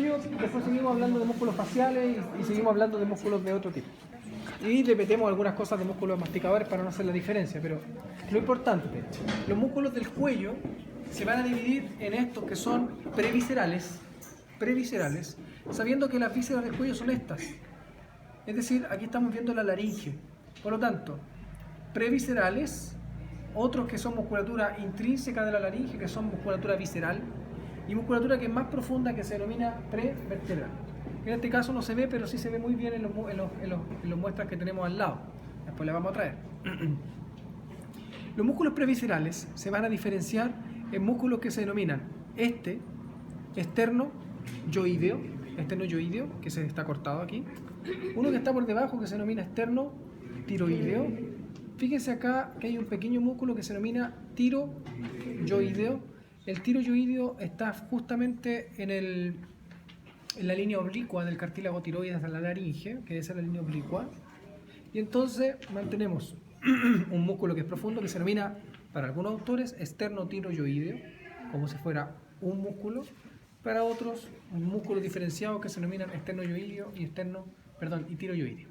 cuello, después seguimos hablando de músculos faciales y seguimos hablando de músculos de otro tipo. Y repetemos algunas cosas de músculos masticadores para no hacer la diferencia, pero lo importante, los músculos del cuello se van a dividir en estos que son previscerales, sabiendo que las vísceras del cuello son estas. Es decir, aquí estamos viendo la laringe. Por lo tanto, previscerales, otros que son musculatura intrínseca de la laringe, que son musculatura visceral, y musculatura que es más profunda, que se denomina prevertebral. En este caso no se ve, pero sí se ve muy bien en los muestras que tenemos al lado. Después le vamos a traer. Los músculos previscerales se van a diferenciar en músculos que se denominan esterno-yoideo, que se está cortado aquí. Uno que está por debajo que se denomina esterno-tiroideo. Fíjense acá que hay un pequeño músculo que se denomina tiroyoideo. El tiroyoideo está justamente en la línea oblicua del cartílago tiroides de la laringe, que es la línea oblicua. Y entonces mantenemos un músculo que es profundo, que se denomina, para algunos autores, esternotiroyoideo, como si fuera un músculo. Para otros, un músculo diferenciado que se denominan esternoyoideo y tiroyoideo.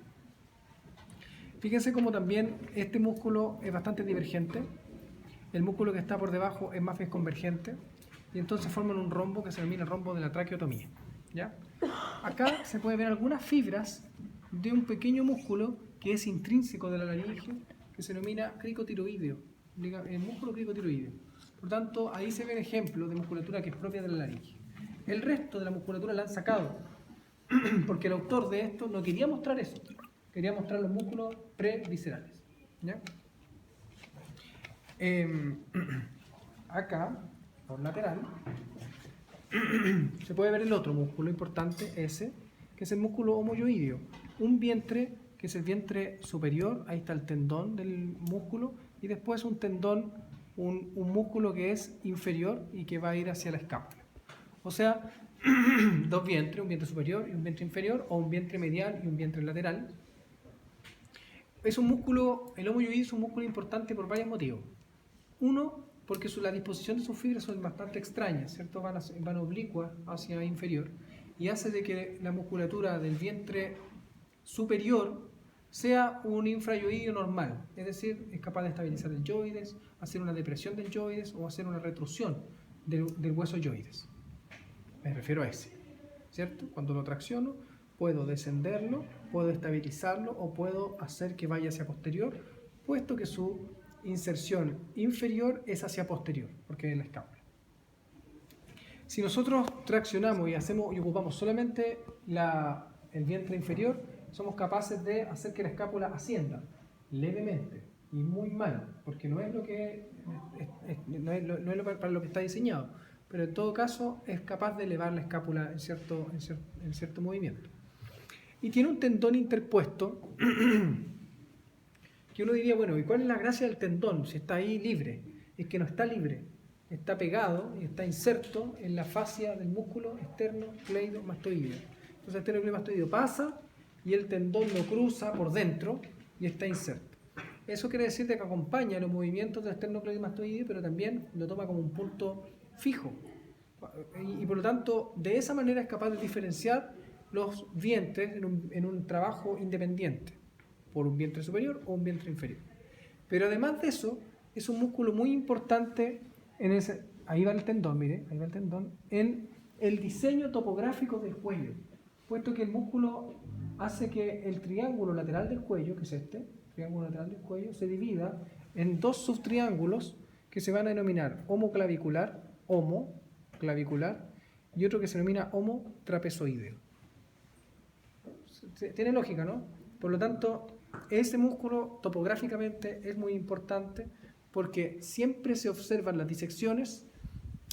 Fíjense como también este músculo es bastante divergente. El músculo que está por debajo es más bien convergente. Y entonces forman un rombo que se denomina el rombo de la traqueotomía. ¿Ya? Acá se puede ver algunas fibras de un pequeño músculo que es intrínseco de la laringe, que se denomina cricotiroideo, el músculo cricotiroideo. Por tanto, ahí se ven ejemplos de musculatura que es propia de la laringe. El resto de la musculatura la han sacado, porque el autor de esto no quería mostrar eso, quería mostrar los músculos previscerales. ¿Ya? Acá, por lateral, se puede ver el otro músculo importante, ese, que es el músculo homoyoideo. Un vientre, que es el vientre superior, ahí está el tendón del músculo, y después un tendón, un músculo que es inferior y que va a ir hacia la escápula. O sea, dos vientres, un vientre superior y un vientre inferior, o un vientre medial y un vientre lateral. Es un músculo, el homoyoideo es un músculo importante por varios motivos. Uno, porque la disposición de sus fibras son bastante extrañas, ¿cierto? Van oblicuas hacia inferior, y hace de que la musculatura del vientre superior sea un infrayoideo normal, es decir, es capaz de estabilizar el yoides, hacer una depresión del yoides o hacer una retrusión del hueso yoides. Me refiero a ese, ¿cierto? Cuando lo tracciono, puedo descenderlo, puedo estabilizarlo o puedo hacer que vaya hacia posterior, puesto que su inserción inferior es hacia posterior, porque es la escápula. Si nosotros traccionamos y ocupamos solamente el vientre inferior, somos capaces de hacer que la escápula ascienda levemente y muy mal, porque no es para lo que está diseñado, pero en todo caso es capaz de elevar la escápula en cierto movimiento. Y tiene un tendón interpuesto que uno diría, bueno, ¿y cuál es la gracia del tendón si está ahí libre? Es que no está libre, está pegado y está inserto en la fascia del músculo esternocleidomastoideo. Entonces el esternocleidomastoideo pasa y el tendón lo cruza por dentro y está inserto. Eso quiere decir que acompaña los movimientos del esternocleidomastoideo, pero también lo toma como un punto fijo. Y por lo tanto, de esa manera es capaz de diferenciar los vientres en un trabajo independiente, por un vientre superior o un vientre inferior. Pero además de eso, es un músculo muy importante ahí va el tendón, mire, ahí va el tendón, en el diseño topográfico del cuello, puesto que el músculo hace que el triángulo lateral del cuello, que es este, triángulo lateral del cuello, se divida en dos subtriángulos que se van a denominar homoclavicular, y otro que se denomina homotrapezoideo. Tiene lógica, ¿no? Por lo tanto, ese músculo topográficamente es muy importante porque siempre se observan las disecciones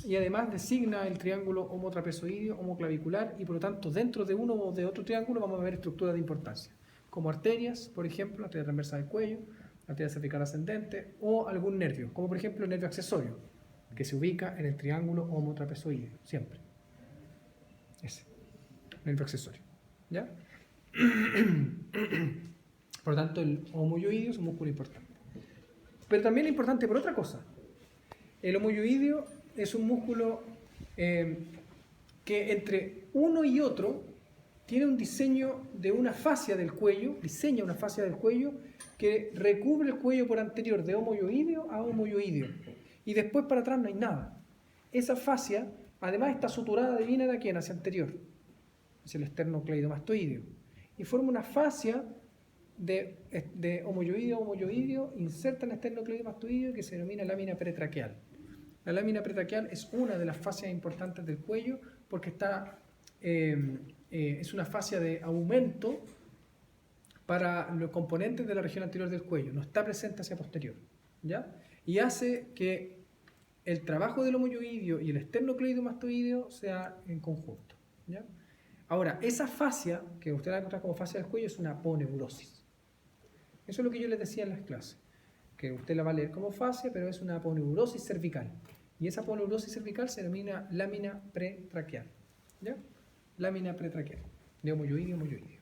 y además designa el triángulo homotrapezoideo, homoclavicular, y por lo tanto dentro de uno o de otro triángulo vamos a ver estructuras de importancia, como arterias, por ejemplo, la arteria transversal del cuello, la arteria cervical ascendente o algún nervio, como por ejemplo el nervio accesorio, que se ubica en el triángulo homotrapezoideo, siempre. Ese, nervio accesorio. ¿Ya? Por lo tanto, el homoyoideo es un músculo importante. Pero también es importante por otra cosa. El homoyoideo es un músculo que entre uno y otro tiene un diseño de una fascia del cuello, diseña una fascia del cuello que recubre el cuello por anterior de homoyoideo a homoyoideo. Y después para atrás no hay nada. Esa fascia, además, está suturada, adivina de quién, hacia anterior, hacia el esternocleidomastoideo. Y forma una fascia de homoyoideo a homoyoideo, inserta en el esternocleidomastoideo que se denomina lámina pretraqueal. La lámina pretraqueal es una de las fascias importantes del cuello porque es una fascia de aumento para los componentes de la región anterior del cuello, no está presente hacia posterior, ¿ya? Y hace que el trabajo del homoyoideo y el esternocleidomastoideo sea en conjunto, ¿ya? Ahora, esa fascia, que usted la encuentra como fascia del cuello, es una aponeurosis. Eso es lo que yo les decía en las clases, que usted la va a leer como fascia, pero es una aponeurosis cervical. Y esa aponeurosis cervical se denomina lámina pretraqueal, ¿ya? Lámina pretraqueal, de homoyoideo a homoyoideo.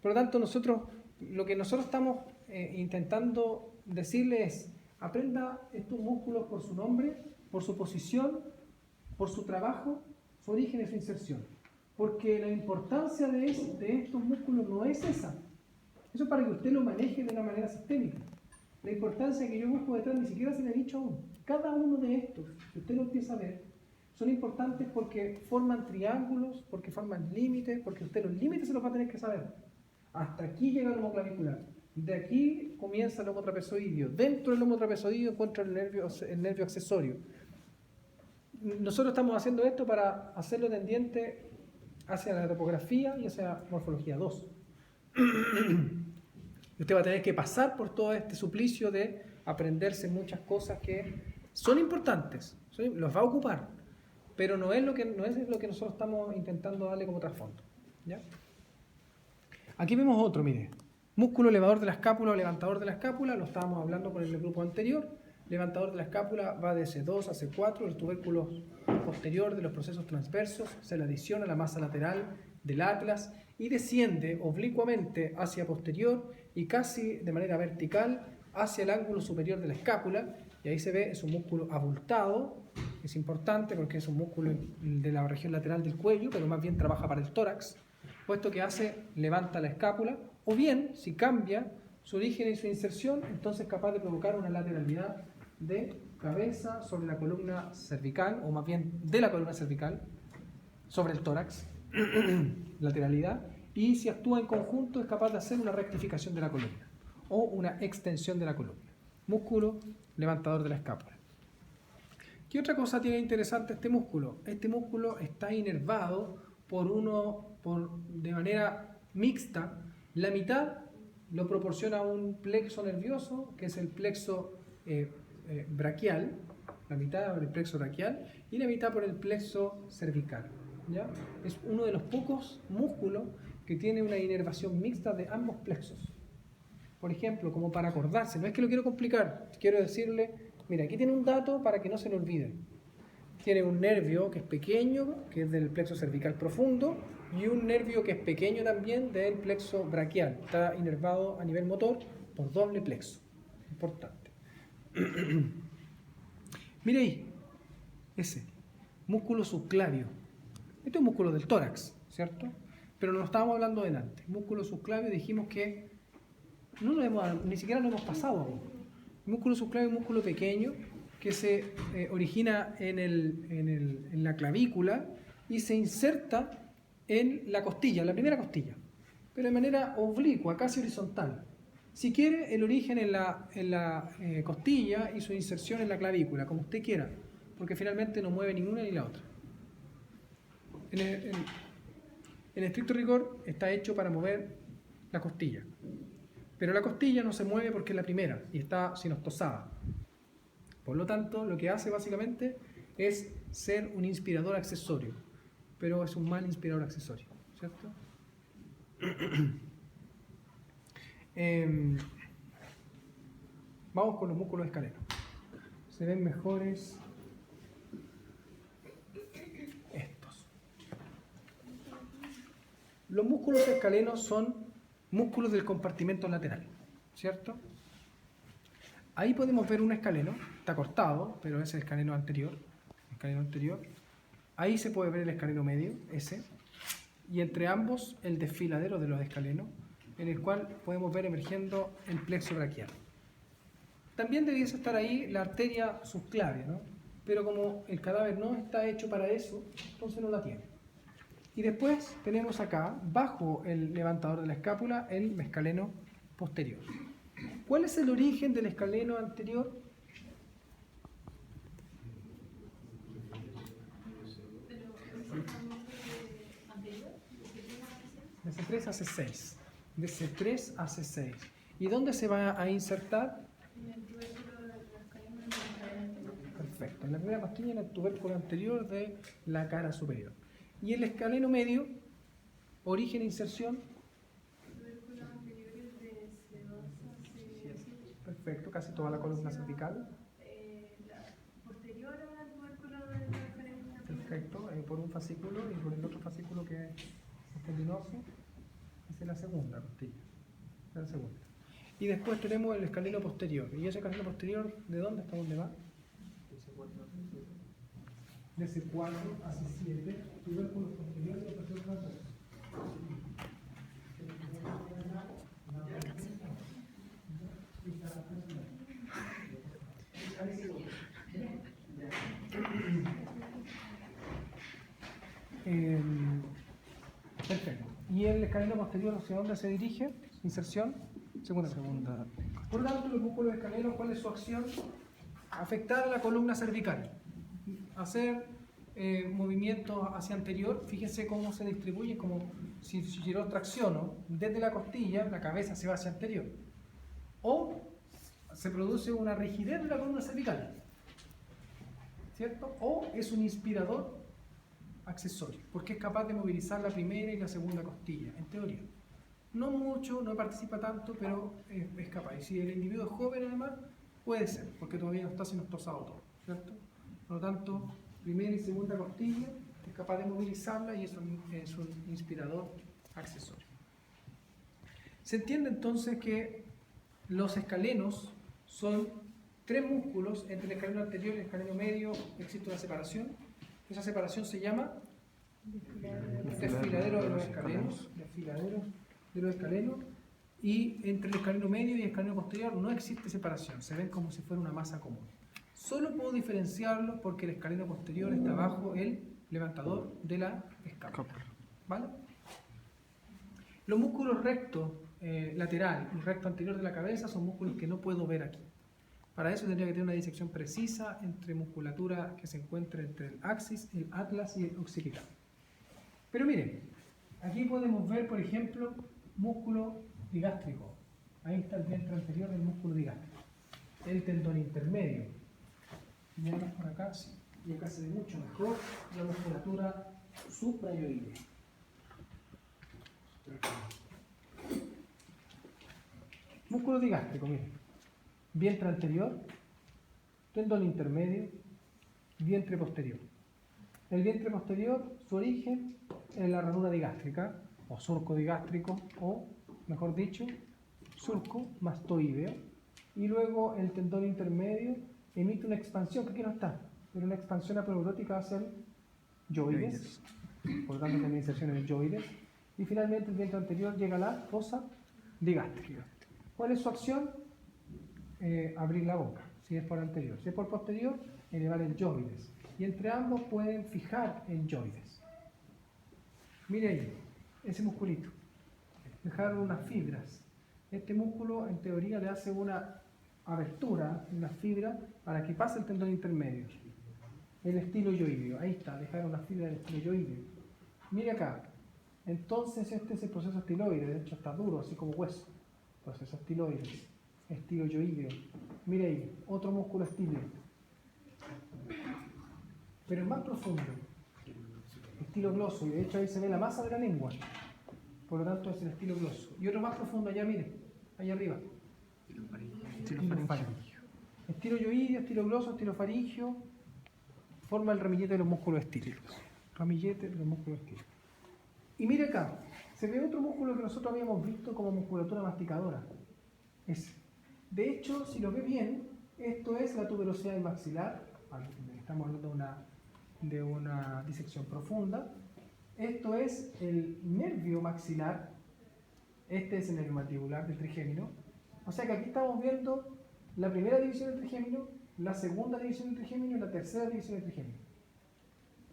Por lo tanto, lo que nosotros estamos intentando decirle es, aprenda estos músculos por su nombre, por su posición, por su trabajo, su origen y su inserción. Porque la importancia de estos músculos no es esa. Eso es para que usted lo maneje de una manera sistémica. La importancia que yo busco detrás ni siquiera se le ha dicho aún. Cada uno de estos, que usted lo empieza a ver, son importantes porque forman triángulos, porque forman límites, porque usted los límites se los va a tener que saber. Hasta aquí llega el lomo clavicular. De aquí comienza el lomo trapezoideo. Dentro del lomo trapezoideo encuentra el nervio accesorio. Nosotros estamos haciendo esto para hacerlo tendiente hacia la topografía y hacia morfología 2. Usted va a tener que pasar por todo este suplicio de aprenderse muchas cosas que son importantes, los va a ocupar, pero no es lo que nosotros estamos intentando darle como trasfondo, ¿ya? Aquí vemos otro, mire, músculo elevador de la escápula o levantador de la escápula, lo estábamos hablando con el grupo anterior. Levantador de la escápula va de C2 a C4, el tubérculo posterior de los procesos transversos, se le adiciona la masa lateral del atlas y desciende oblicuamente hacia posterior y casi de manera vertical hacia el ángulo superior de la escápula, y ahí se ve, es un músculo abultado, es importante porque es un músculo de la región lateral del cuello, pero más bien trabaja para el tórax, puesto que levanta la escápula, o bien, si cambia su origen y su inserción, entonces es capaz de provocar una lateralidad de cabeza sobre la columna cervical, o más bien de la columna cervical, sobre el tórax, lateralidad, y si actúa en conjunto es capaz de hacer una rectificación de la columna, o una extensión de la columna. Músculo levantador de la escápula. ¿Qué otra cosa tiene interesante este músculo? Este músculo está inervado de manera mixta. La mitad lo proporciona un plexo nervioso, que es el plexo braquial, la mitad por el plexo braquial y la mitad por el plexo cervical, ¿ya? Es uno de los pocos músculos que tiene una inervación mixta de ambos plexos. Por ejemplo, como para acordarse, no es que lo quiero complicar, quiero decirle, mira, aquí tiene un dato para que no se lo olvide. Tiene un nervio que es pequeño, que es del plexo cervical profundo, y un nervio que es pequeño también del plexo braquial. Está inervado a nivel motor por doble plexo. Importante. Mire ahí, ese, músculo subclavio. Este es un músculo del tórax, ¿cierto? Pero no lo estábamos hablando delante. Músculo subclavio, dijimos que ni siquiera lo hemos pasado aún. El músculo subclavio es un músculo pequeño que se origina en la clavícula y se inserta en la costilla, en la primera costilla, pero de manera oblicua, casi horizontal. Si quiere, el origen en la costilla y su inserción en la clavícula, como usted quiera, porque finalmente no mueve ninguna ni la otra. En estricto rigor está hecho para mover la costilla, pero la costilla no se mueve porque es la primera y está sinostosada. Por lo tanto, lo que hace básicamente es ser un inspirador accesorio, pero es un mal inspirador accesorio, ¿cierto? Vamos con los músculos escalenos. Se ven mejores estos. Los músculos escalenos son músculos del compartimento lateral, ¿cierto? Ahí podemos ver un escaleno, está cortado, pero es el escaleno anterior. Ahí se puede ver el escaleno medio, ese. y entre ambos el desfiladero de los escalenos, en el cual podemos ver emergiendo el plexo braquial. También debiese estar ahí la arteria subclavia, ¿no? Pero como el cadáver no está hecho para eso, entonces no la tiene. Y después tenemos acá, bajo el levantador de la escápula, el mescaleno posterior. ¿Cuál es el origen del escaleno anterior? De C3 a C6. De C3 a C6. ¿Y dónde se va a insertar? Perfecto, en la primera costilla, en el tubérculo anterior de la cara superior. ¿Y el escaleno medio? Origen e inserción. Perfecto, casi toda la columna cervical. Perfecto, por un fascículo y por el otro fascículo que es tendinoso, es la segunda costilla. La segunda. Y después tenemos el escaleno posterior. ¿Y ese escaleno posterior de dónde hasta dónde va? De C4 a C7, tubérculos posteriores y posteriores frontal. Perfecto. ¿Y el escaleno posterior hacia dónde se dirige? Inserción. Segunda. Por lo tanto, los músculos escalenos, ¿cuál es su acción? Afectar a la columna cervical. Hacer movimientos hacia anterior. Fíjense cómo se distribuye, como si yo lo tracciono desde la costilla, la cabeza se va hacia anterior. O se produce una rigidez de la columna cervical, ¿cierto? O es un inspirador accesorio, porque es capaz de movilizar la primera y la segunda costilla, en teoría. No mucho, no participa tanto, pero es capaz. Y si el individuo es joven, además, puede ser, porque todavía no está sinostorsado todo, ¿cierto? Por lo tanto, primera y segunda costilla es capaz de movilizarla y es un inspirador accesorio. Se entiende entonces que los escalenos son tres músculos. Entre el escaleno anterior y el escaleno medio existe una separación. Esa separación se llama desfiladero de los escalenos. Desfiladero de los escalenos. Y entre el escaleno medio y el escaleno posterior no existe separación. Se ven como si fuera una masa común. Solo puedo diferenciarlos porque el escaleno posterior está bajo el levantador de la escápula. ¿Vale? Los músculos recto lateral y recto anterior de la cabeza son músculos que no puedo ver aquí. Para eso tendría que tener una disección precisa entre musculatura que se encuentra entre el axis, el atlas y el occipital. Pero miren, aquí podemos ver, por ejemplo, músculo digástrico. Ahí está el vientre anterior del músculo digástrico. El tendón intermedio. Miramos por acá, sí. Y acá se ve mucho mejor la musculatura suprayoidea. Músculo digástrico, miren. Vientre anterior, tendón intermedio, vientre posterior. El vientre posterior, su origen en la ranura digástrica, o surco digástrico, o, mejor dicho, surco mastoideo. Y luego el tendón intermedio emite una expansión, que aquí no está, pero una expansión aponeurótica hacia el yoides, por lo tanto tiene inserción en el yoides. Y finalmente el vientre anterior llega a la fosa digástrica. ¿Cuál es su acción? Abrir la boca, si es por anterior. Si es por posterior, elevar el yoides. Y entre ambos pueden fijar el yoides. Mire ahí, ese musculito. Dejaron unas fibras. Este músculo, en teoría, le hace una abertura en las fibras para que pase el tendón intermedio. El estilo yoideo. Ahí está, dejaron las fibras del estilo yoideo. Mire acá. Entonces este es el proceso estiloide. De hecho está duro, así como hueso. Proceso estiloide. Estilo yoideo. Mire ahí, otro músculo estilio. Pero es más profundo. Estilo gloso. Y de hecho ahí se ve la masa de la lengua. Por lo tanto es el estilo gloso. Y otro más profundo allá, mire. Allá arriba. Estilo faringio. Estilo yoideo, estilo gloso, estilo faringio. Forma el ramillete de los músculos estílicos. Ramillete de los músculos estílicos. Y mire acá. Se ve otro músculo que nosotros habíamos visto como musculatura masticadora. Ese. De hecho, si lo ve bien, esto es la tuberosidad del maxilar. Estamos hablando de una disección profunda. Esto es el nervio maxilar. Este es el nervio mandibular del trigémino. O sea que aquí estamos viendo la primera división del trigémino, la segunda división del trigémino y la tercera división del trigémino.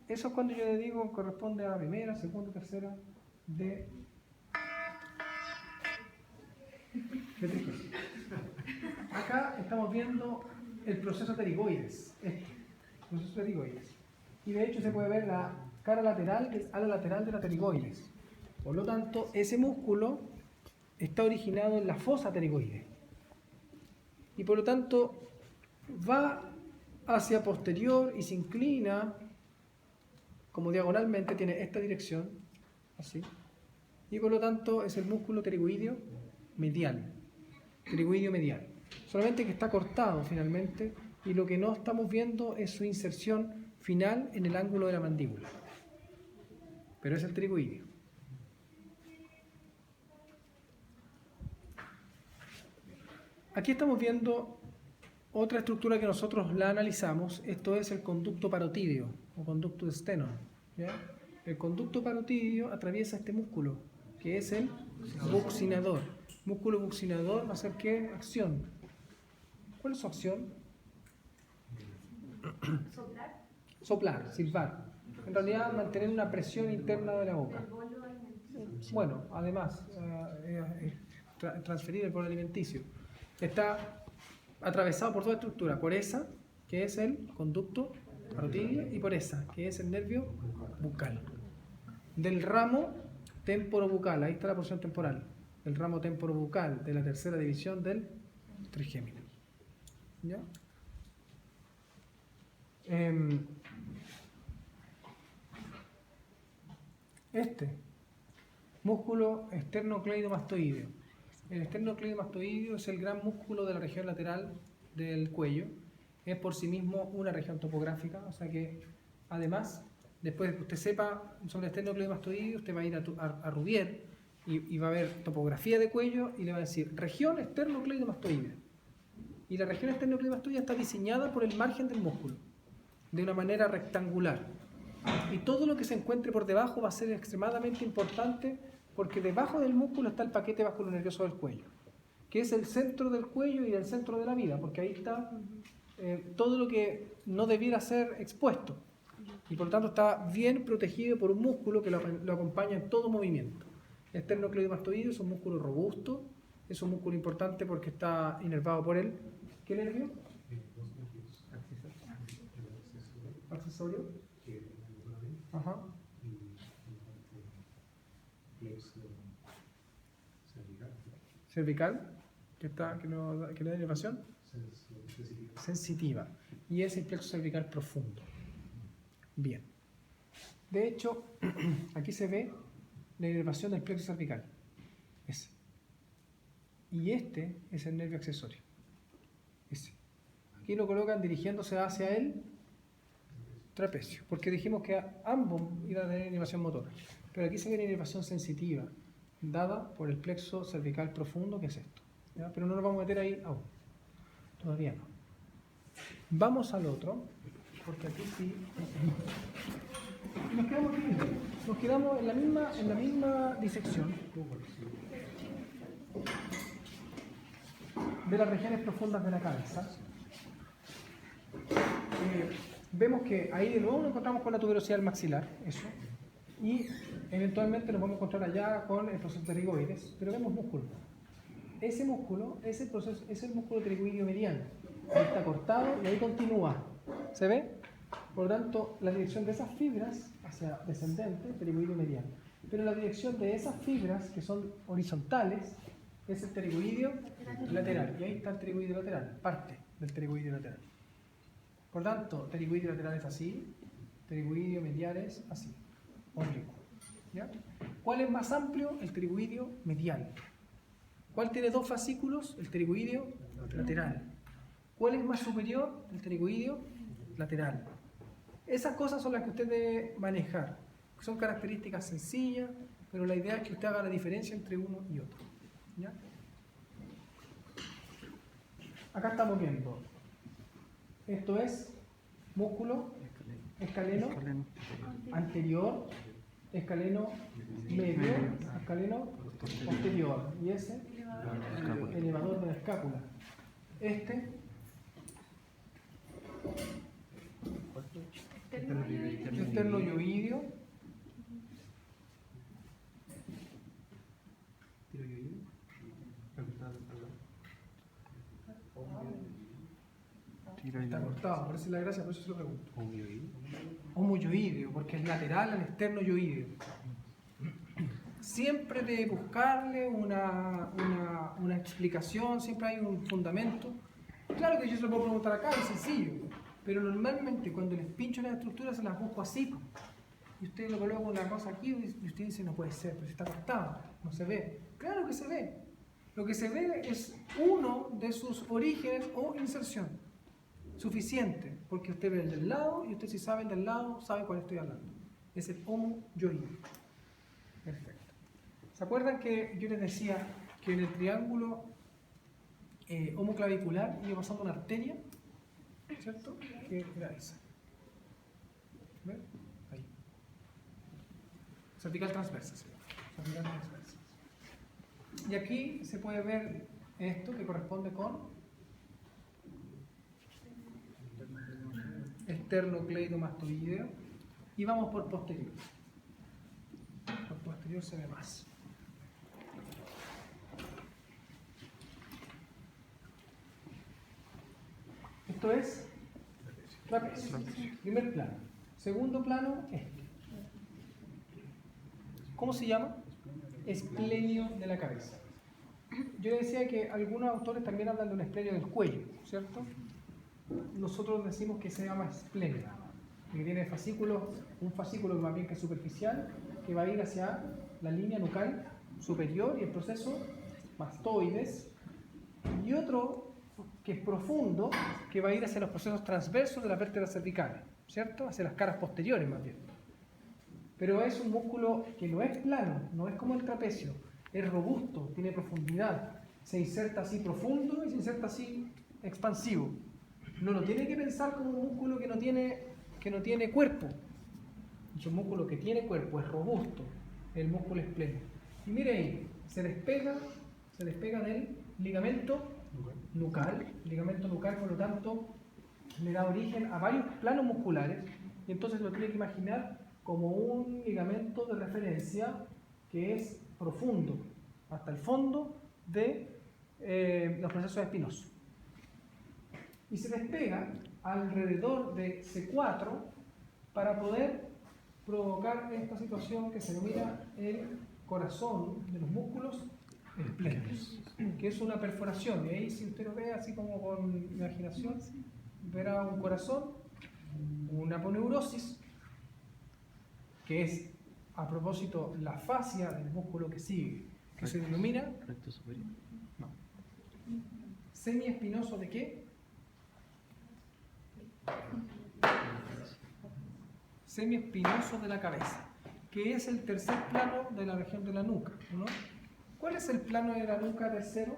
Eso es cuando yo le digo corresponde a la primera, segunda, tercera de trigémino. Acá estamos viendo el proceso pterigoides. El proceso pterigoides. Y de hecho se puede ver la cara lateral, que es ala lateral de la pterigoides. Por lo tanto, ese músculo está originado en la fosa pterigoide. Y por lo tanto, va hacia posterior y se inclina como diagonalmente, tiene esta dirección, así. Y por lo tanto, es el músculo pterigoideo medial. Pterigoideo medial. Solamente que está cortado finalmente y lo que no estamos viendo es su inserción final en el ángulo de la mandíbula. Pero es el pterigoideo. Aquí estamos viendo otra estructura que nosotros la analizamos. Esto es el conducto parotídeo o conducto de Stenon. ¿Ya? El conducto parotídeo atraviesa este músculo, que es el buccinador. Músculo buccinador va a ser ¿qué? Acción. ¿Cuál es su acción? Soplar. Soplar, silbar. En realidad, mantener una presión interna de la boca. Bueno, además, transferir el bolo alimenticio. Está atravesado por toda estructura, por esa, que es el conducto parotídeo, y por esa, que es el nervio bucal. Del ramo temporobucal, ahí está la porción temporal, el ramo temporobucal de la tercera división del trigémino. ¿Ya? Este músculo esternocleidomastoideo. El esternocleidomastoideo es el gran músculo de la región lateral del cuello. Es por sí mismo una región topográfica, o sea que además, después de que usted sepa sobre el esternocleidomastoideo, usted va a ir a Rubier y va a ver topografía de cuello y le va a decir región esternocleidomastoidea. Y la región esternocleidomastoidea está diseñada por el margen del músculo, de una manera rectangular. Y todo lo que se encuentre por debajo va a ser extremadamente importante porque debajo del músculo está el paquete vasculonervioso del cuello, que es el centro del cuello y el centro de la vida, porque ahí está todo lo que no debiera ser expuesto. Y por lo tanto está bien protegido por un músculo que lo acompaña en todo movimiento. El esternocleidomastoideo es un músculo robusto, es un músculo importante porque está inervado por el... ¿Qué nervio? Accesorio. Ajá. Cervical, que le da inervación sensitiva, y es el plexo cervical profundo. Bien. De hecho, aquí se ve la inervación del plexo cervical. Ese. Y este es el nervio accesorio. Ese. Aquí lo colocan dirigiéndose hacia el trapecio, porque dijimos que ambos iban a tener inervación motora. Pero aquí se ve la inervación sensitiva, dada por el plexo cervical profundo, que es esto. ¿Ya? Pero no nos vamos a meter ahí aún. Todavía no. Vamos al otro, porque aquí sí. Nos quedamos aquí. Nos quedamos en la misma disección de las regiones profundas de la cabeza. Vemos que ahí de nuevo nos encontramos con la tuberosidad del maxilar, eso, y eventualmente nos vamos a encontrar allá con el proceso pterigoides, pero vemos músculo. Ese músculo es el músculo pterigoideo mediano. Ahí está cortado y ahí continúa. ¿Se ve? Por lo tanto, la dirección de esas fibras hacia descendente, pterigoideo mediano. Pero la dirección de esas fibras que son horizontales es el pterigoideo lateral. Y ahí está el pterigoideo lateral, parte del pterigoideo lateral. Por lo tanto, pterigoideo lateral es así, pterigoideo medial es así, oblicuo. ¿Ya? ¿Cuál es más amplio? El pterigoideo medial. ¿Cuál tiene dos fascículos? El pterigoideo lateral. ¿Cuál es más superior? El pterigoideo lateral. Esas cosas son las que usted debe manejar. Son características sencillas, pero la idea es que usted haga la diferencia entre uno y otro. ¿Ya? Acá estamos viendo. Esto es músculo escaleno anterior escaleno medio, escaleno posterior, y ese, elevador de la escápula. Este, esternoyoideo, está cortado, por eso es la gracia, por eso se lo pregunto. Homoyoideo, porque es lateral al esternoyoideo. Siempre de buscarle una explicación, siempre hay un fundamento. Claro que yo se lo puedo preguntar acá, es sencillo, pero normalmente cuando les pincho las estructuras se las busco así. Y usted lo coloca una cosa aquí y usted dice, no puede ser, pero si está cortado, no se ve. Claro que se ve. Lo que se ve es uno de sus orígenes o inserción. Suficiente, porque usted ve el del lado y usted si sabe el del lado, sabe cuál estoy hablando. Es el homoyoideo. Perfecto. ¿Se acuerdan que yo les decía que en el triángulo homoclavicular iba pasando una arteria? ¿Cierto? Que era esa. ¿Ven? Ahí. Cervical transversa. Cervical transversa. Y aquí se puede ver esto que corresponde con esternocleidomastoideo, y vamos por posterior. Por posterior se ve más. Esto es trapecio. Primer plano. Segundo plano, este. ¿Cómo se llama? Esplenio de la cabeza. Yo decía que algunos autores también hablan de un esplenio del cuello, ¿cierto? Nosotros decimos que se llama esplenio, que tiene fascículos, un fascículo más bien que es superficial, que va a ir hacia la línea nucal superior y el proceso mastoides, y otro que es profundo, que va a ir hacia los procesos transversos de las vértebras cervicales, ¿cierto? Hacia las caras posteriores más bien. Pero es un músculo que no es plano, no es como el trapecio, es robusto, tiene profundidad, se inserta así profundo y se inserta así expansivo. No lo tiene que pensar como un músculo que no tiene cuerpo. Es un músculo que tiene cuerpo, es robusto, el músculo esplenio. Y mire ahí, se despega del ligamento nucal. El ligamento nucal, por lo tanto, le da origen a varios planos musculares, y entonces lo tiene que imaginar como un ligamento de referencia que es profundo, hasta el fondo de los procesos espinosos. Y se despega alrededor de C4 para poder provocar esta situación que se denomina el corazón de los músculos esplénicos, que es una perforación. Y ahí, si usted lo ve así como con imaginación, verá un corazón, una aponeurosis, que es a propósito la fascia del músculo que sigue, que se denomina recto superior. No. Semiespinoso de qué? Semiespinoso de la cabeza, que es el tercer plano de la región de la nuca, ¿no? ¿Cuál es el plano de la nuca tercero?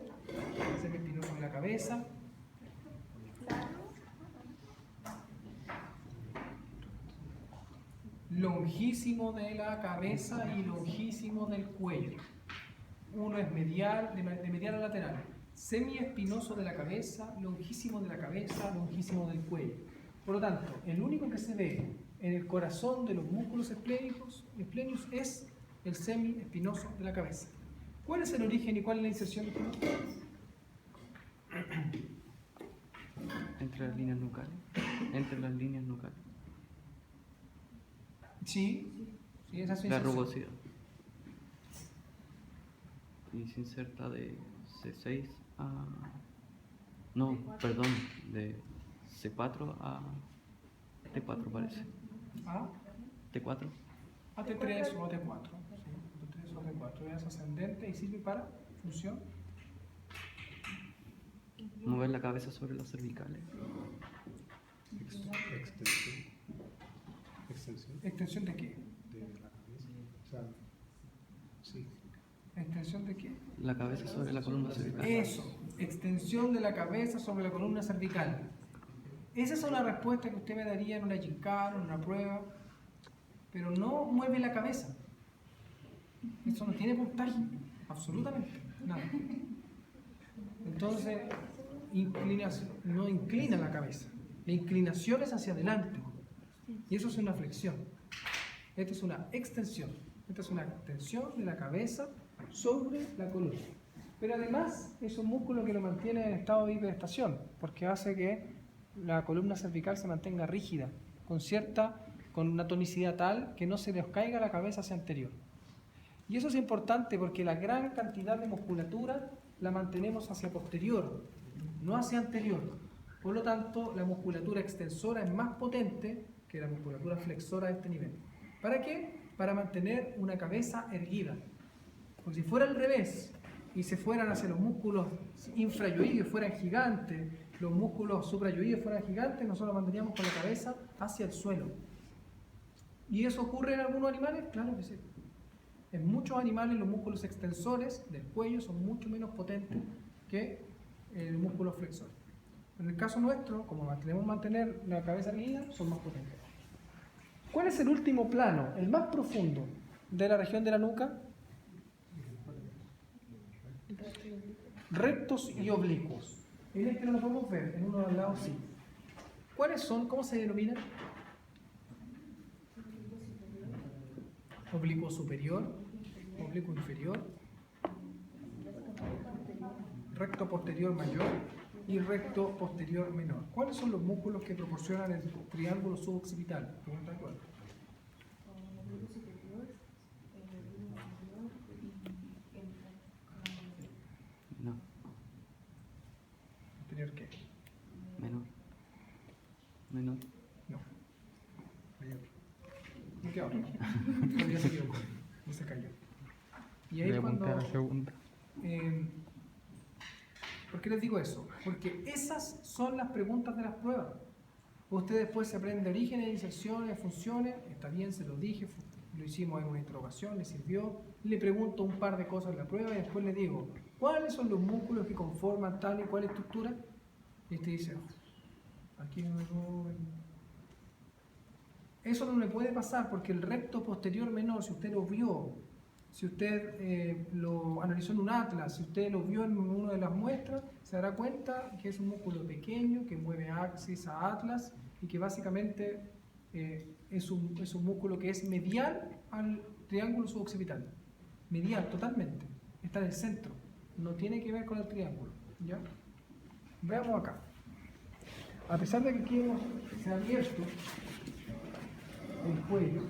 Semiespinoso de la cabeza. Longísimo de la cabeza y longísimo del cuello. Uno es medial, de medial a lateral. Semiespinoso de la cabeza, longísimo de la cabeza, longísimo del cuello. Por lo tanto, el único que se ve en el corazón de los músculos esplénicos es el semiespinoso de la cabeza. ¿Cuál es el origen y cuál es la inserción de este? Entre las líneas nucales. Entre las líneas nucales. Sí, esa es su La inserción. rugosidad. Y se inserta de C6 a... No, perdón, de C4 a T4 parece. ¿A? T4. A T3 o a T4. Sí, T3 o T4. Es ascendente y sirve para función. Mover la cabeza sobre las cervicales. Extensión ¿Extensión de qué? de la cabeza. O sea, sí. ¿Extensión de qué? La cabeza sobre la columna cervical. Eso, extensión de la cabeza sobre la columna cervical. Esa es una respuesta que usted me daría en una gincana, en una prueba, pero no mueve la cabeza. Eso no tiene puntaje, absolutamente nada. Entonces, no inclina la cabeza. La inclinación es hacia adelante. Y eso es una flexión. Esta es una extensión. Esta es una extensión de la cabeza sobre la columna. Pero además es un músculo que lo mantiene en estado de hiperestación, porque hace que la columna cervical se mantenga rígida, con una tonicidad tal que no se les caiga la cabeza hacia anterior. Y eso es importante porque la gran cantidad de musculatura la mantenemos hacia posterior, no hacia anterior. Por lo tanto, la musculatura extensora es más potente que la musculatura flexora de este nivel. ¿Para qué? Para mantener una cabeza erguida. Porque si fuera al revés y se fueran hacia los músculos infrayoides, fueran gigantes, los músculos suprayoides fueran gigantes, nosotros mantendríamos con la cabeza hacia el suelo. ¿Y eso ocurre en algunos animales? Claro que sí. En muchos animales los músculos extensores del cuello son mucho menos potentes que el músculo flexor. En el caso nuestro, como mantenemos mantener la cabeza erguida, son más potentes. ¿Cuál es el último plano, el más profundo de la región de la nuca? Rectos y oblicuos. En este no lo podemos ver, en uno de los lados sí. ¿Cuáles son? ¿Cómo se denominan? Oblicuo superior, oblicuo inferior, recto posterior mayor y recto posterior menor. ¿Cuáles son los músculos que proporcionan el triángulo suboccipital? Pregunta 4. No, ¿Inferior qué? menor. Menor. No. Mayor. ¿Y qué ahora? Ya se equivocó. Ya se cayó. Y ahí Voy a cuando... apuntar a segunda. ¿Por qué les digo eso? Porque esas son las preguntas de las pruebas. Usted después se aprende orígenes, inserciones, funciones, está bien, se lo dije, lo hicimos en una interrogación, le sirvió, le pregunto un par de cosas en la prueba y después le digo, ¿cuáles son los músculos que conforman tal y cual estructura? Y usted dice, aquí no me puedo... Eso no le puede pasar porque el recto posterior menor, si usted lo vio, si usted lo analizó en un atlas, si usted lo vio en una de las muestras, se dará cuenta que es un músculo pequeño que mueve axis a atlas y que básicamente es un músculo que es medial al triángulo suboccipital. Medial, totalmente. Está en el centro. No tiene que ver con el triángulo. ¿Ya? Veamos acá. A pesar de que aquí se ha abierto el cuello,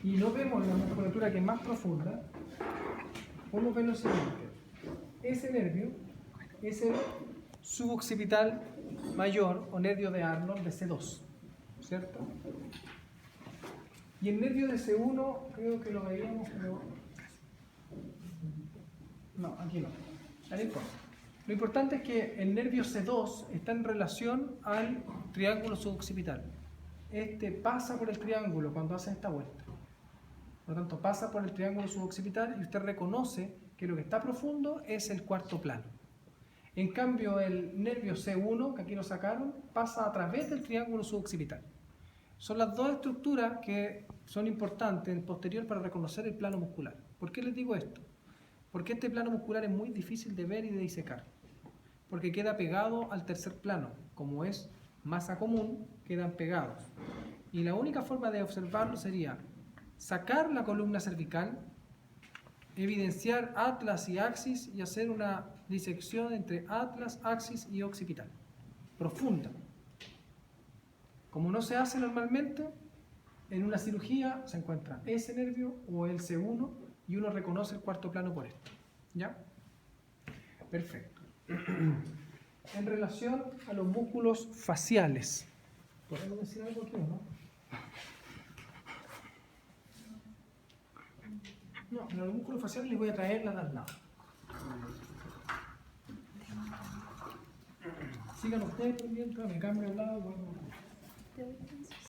y no vemos la musculatura que es más profunda, podemos ver lo siguiente. Ese nervio es el suboccipital mayor o nervio de Arnold de C2, ¿cierto? Y el nervio de C1 creo que lo veíamos, pero... No, aquí no. No importa. Lo importante es que el nervio C2 está en relación al triángulo suboccipital. Este pasa por el triángulo cuando hace esta vuelta. Por lo tanto, pasa por el triángulo suboccipital y usted reconoce que lo que está profundo es el cuarto plano. En cambio, el nervio C1, que aquí lo sacaron, pasa a través del triángulo suboccipital. Son las dos estructuras que son importantes en posterior para reconocer el plano muscular. ¿Por qué les digo esto? Porque este plano muscular es muy difícil de ver y de disecar. Porque queda pegado al tercer plano. Como es masa común, quedan pegados. Y la única forma de observarlo sería sacar la columna cervical, evidenciar atlas y axis y hacer una disección entre atlas, axis y occipital. Profunda. Como no se hace normalmente, en una cirugía se encuentra ese nervio o el C1 y uno reconoce el cuarto plano por esto. ¿Ya? Perfecto. En relación a los músculos faciales. ¿Podemos decir algo aquí o no? No, en los músculos faciales les voy a traer la de al lado. Sigan ustedes por mientras, me cambio al lado. Bueno.